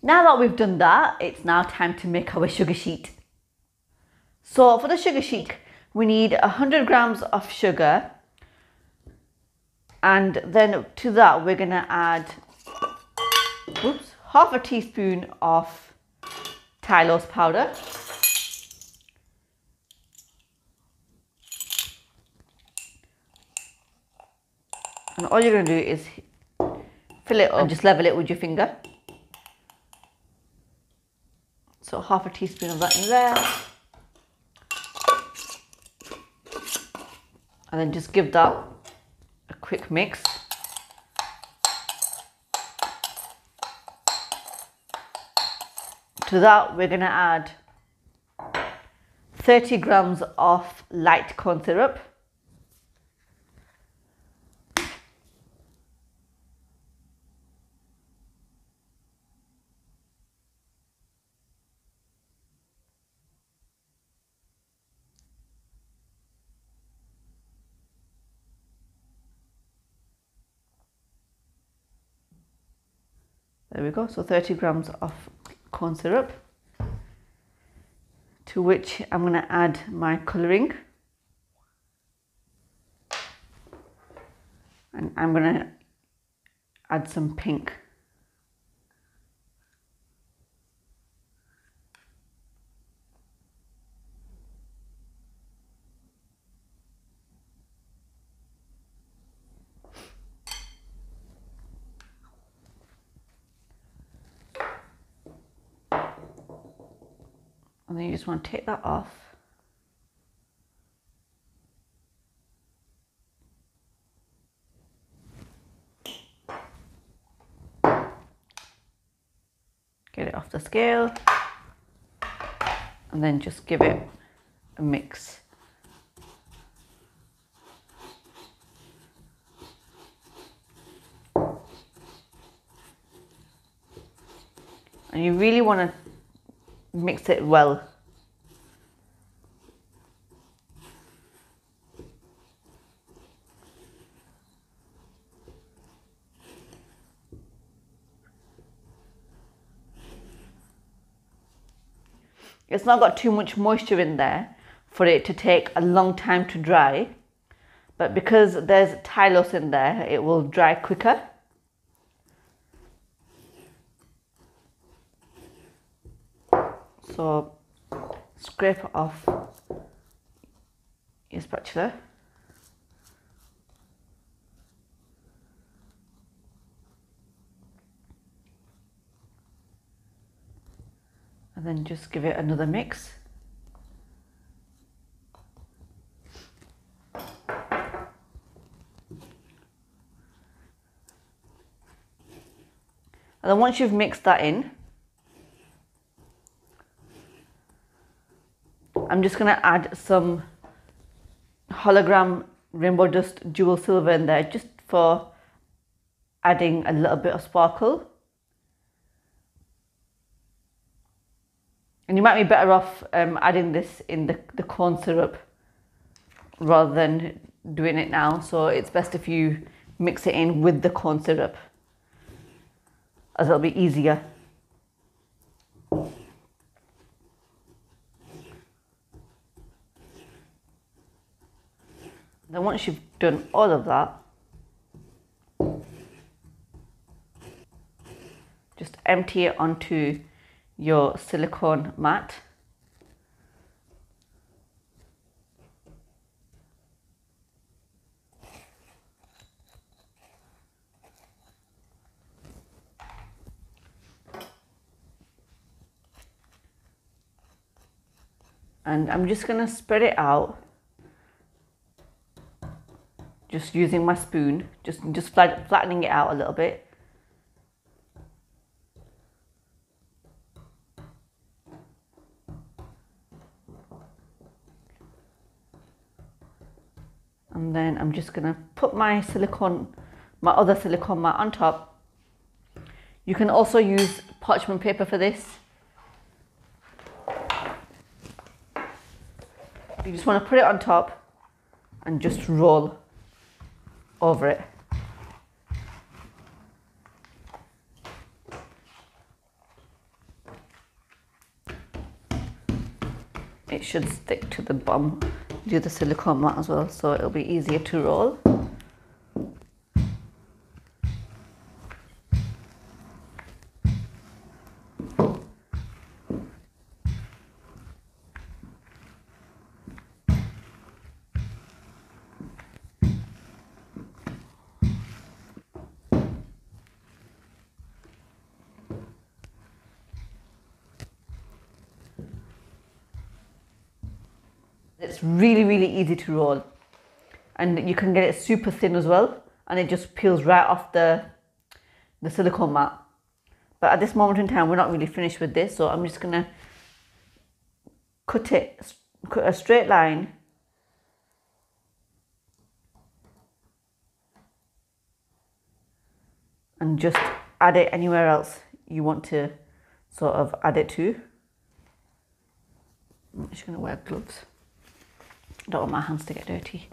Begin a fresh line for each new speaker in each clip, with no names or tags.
Now that we've done that, it's now time to make our sugar sheet. So for the sugar sheet, we need 100 grams of sugar, and then to that we're gonna add half a teaspoon of Tylose powder. And all you're gonna do is fill it up and just level it with your finger. So half a teaspoon of that in there. And then just give that a quick mix. To that, we're gonna add 30 grams of light corn syrup. There we go, so 30 grams of corn syrup, to which I'm going to add my colouring. And I'm going to add some pink. And then you just want to take that off. Get it off the scale. And then just give it a mix. And you really want to mix it well. It's not got too much moisture in there for it to take a long time to dry, but because there's Tylose in there, it will dry quicker. So scrape it off your spatula. And then just give it another mix. And then once you've mixed that in, I'm just going to add some hologram rainbow dust jewel silver in there, just for adding a little bit of sparkle. And you might be better off adding this in the corn syrup rather than doing it now. So it's best if you mix it in with the corn syrup, as it'll be easier. Then once you've done all of that, just empty it onto your silicone mat. And I'm just going to spread it out, just using my spoon, just flattening it out a little bit. And then I'm just going to put my other silicone mat on top. You can also use parchment paper for this. You just want to put it on top and just roll over it. it should stick to the bottom. Do the silicone mat as well, so it'll be easier to roll. It's really, really easy to roll, and you can get it super thin as well, and it just peels right off the silicone mat. But at this moment in time, we're not really finished with this, so I'm just gonna cut a straight line and just add it anywhere else you want to sort of add it to. I'm just gonna wear gloves. I don't want my hands to get dirty.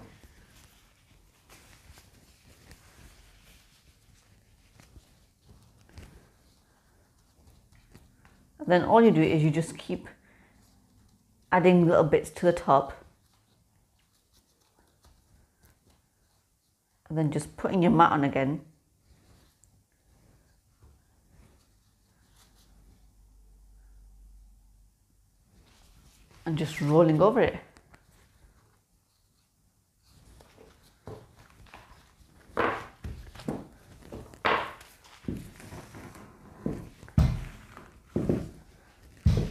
And then all you do is you just keep adding little bits to the top, and then just putting your mat on again. And just rolling over it.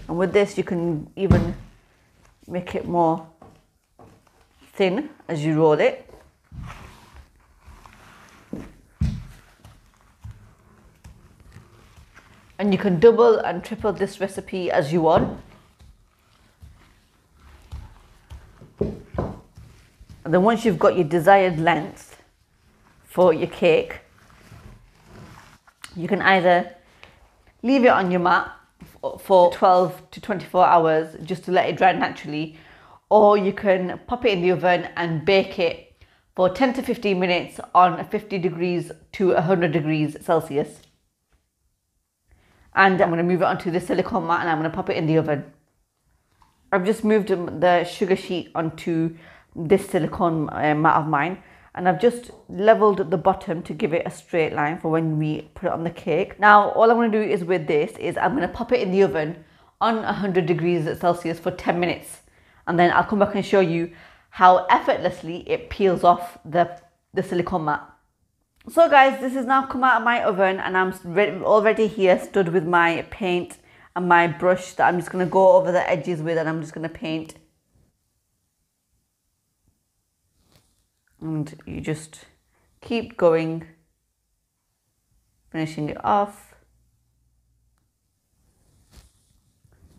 And with this, you can even make it more thin as you roll it. And you can double and triple this recipe as you want. And then once you've got your desired length for your cake, you can either leave it on your mat for 12 to 24 hours just to let it dry naturally, or you can pop it in the oven and bake it for 10 to 15 minutes on 50 degrees to 100 degrees Celsius. And I'm going to move it onto the silicone mat and I'm going to pop it in the oven. I've just moved the sugar sheet onto this silicone mat of mine, and I've just leveled the bottom to give it a straight line for when we put it on the cake. Now all I'm going to do is with this is I'm going to pop it in the oven on 100 degrees Celsius for 10 minutes, and then I'll come back and show you how effortlessly it peels off the silicone mat. So guys, this has now come out of my oven, and I'm already here stood with my paint and my brush that I'm just going to go over the edges with, and I'm just going to paint. And you just keep going, finishing it off.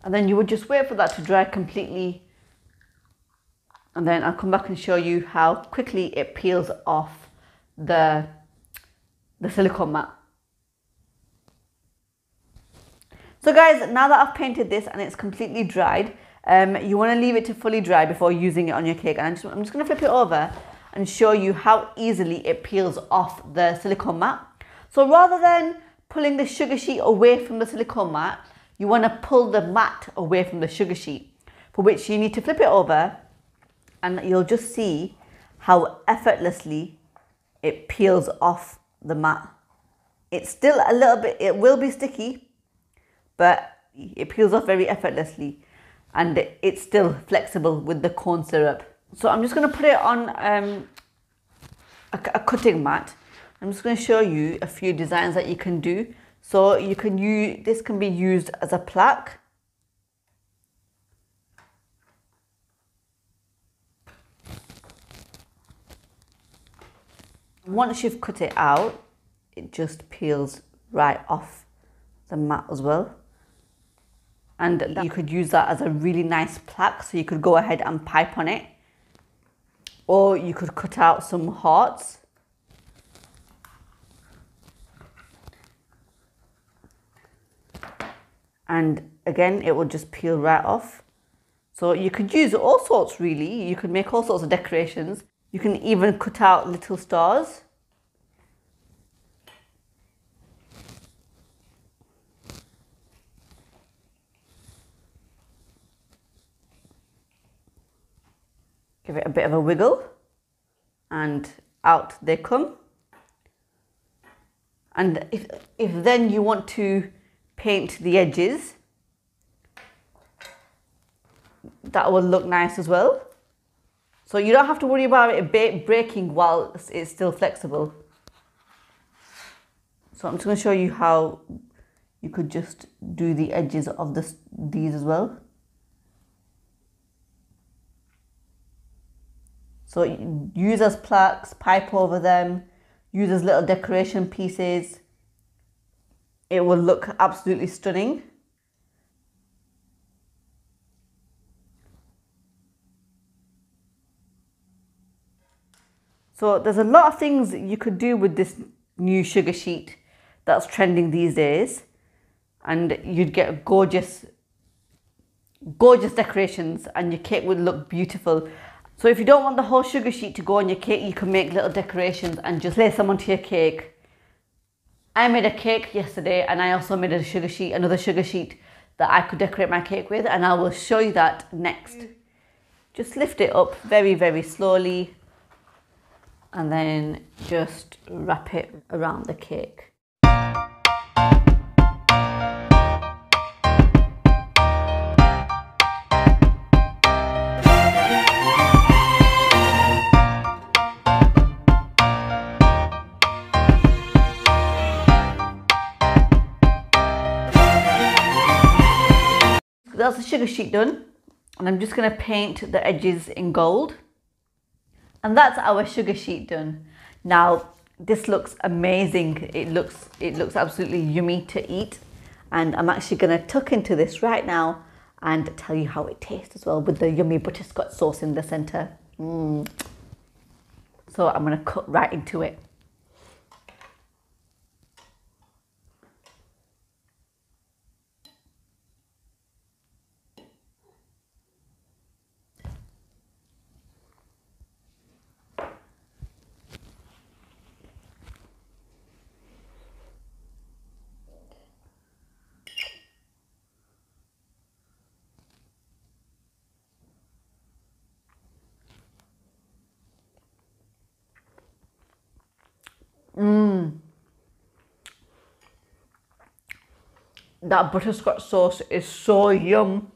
And then you would just wait for that to dry completely. And then I'll come back and show you how quickly it peels off the silicone mat. So guys, now that I've painted this and it's completely dried, you want to leave it to fully dry before using it on your cake. And I'm just going to flip it over and show you how easily it peels off the silicone mat. So rather than pulling the sugar sheet away from the silicone mat, you want to pull the mat away from the sugar sheet, for which you need to flip it over, and you'll just see how effortlessly it peels off the mat. It's still a little bit, it will be sticky, but it peels off very effortlessly, and it's still flexible with the corn syrup. So I'm just going to put it on a cutting mat. I'm just going to show you a few designs that you can do. So you can use, this can be used as a plaque. Once you've cut it out, it just peels right off the mat as well. And you could use that as a really nice plaque, so you could go ahead and pipe on it. Or you could cut out some hearts. And again, it will just peel right off. So you could use all sorts really. You could make all sorts of decorations. You can even cut out little stars. Give it a bit of a wiggle and out they come. And if then you want to paint the edges, that will look nice as well. So you don't have to worry about it breaking while it's still flexible. So I'm just going to show you how you could just do the edges of these as well. So use as plaques, pipe over them, use as little decoration pieces. It will look absolutely stunning. So there's a lot of things you could do with this new sugar sheet that's trending these days, and you'd get gorgeous decorations and your cake would look beautiful. So if you don't want the whole sugar sheet to go on your cake, you can make little decorations and just place them onto your cake. I made a cake yesterday and I also made a sugar sheet, another sugar sheet that I could decorate my cake with, and I will show you that next. Just lift it up very, very slowly and then just wrap it around the cake. That's the sugar sheet done, and I'm just going to paint the edges in gold. And that's our sugar sheet done. Now this looks amazing. It looks absolutely yummy to eat, and I'm actually going to tuck into this right now and tell you how it tastes as well, with the yummy butterscotch sauce in the center. So I'm going to cut right into it. That butterscotch sauce is so yum.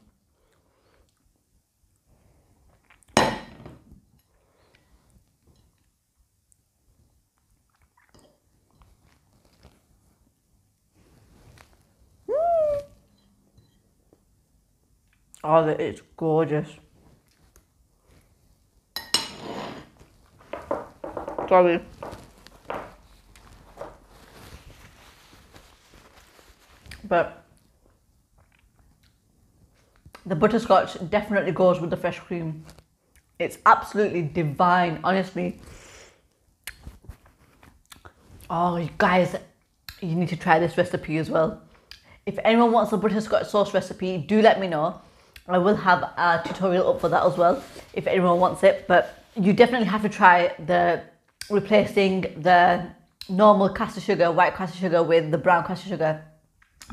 Oh, it's gorgeous. Sorry. But the butterscotch definitely goes with the fresh cream. It's absolutely divine, honestly. Oh, you guys, you need to try this recipe as well. If anyone wants a butterscotch sauce recipe, do let me know. I will have a tutorial up for that as well, if anyone wants it. But you definitely have to try replacing the normal caster sugar, white caster sugar, with the brown caster sugar.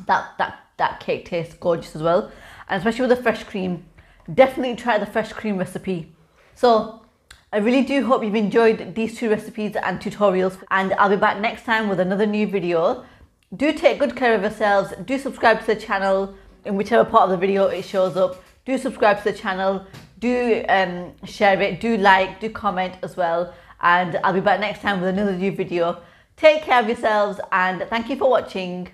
That cake tastes gorgeous as well, and especially with the fresh cream. Definitely try the fresh cream recipe. So I really do hope you've enjoyed these two recipes and tutorials, and I'll be back next time with another new video. Do take good care of yourselves. Do subscribe to the channel in whichever part of the video it shows up. Do subscribe to the channel. Do share it. Do like. Do comment as well. And I'll be back next time with another new video. Take care of yourselves, and thank you for watching.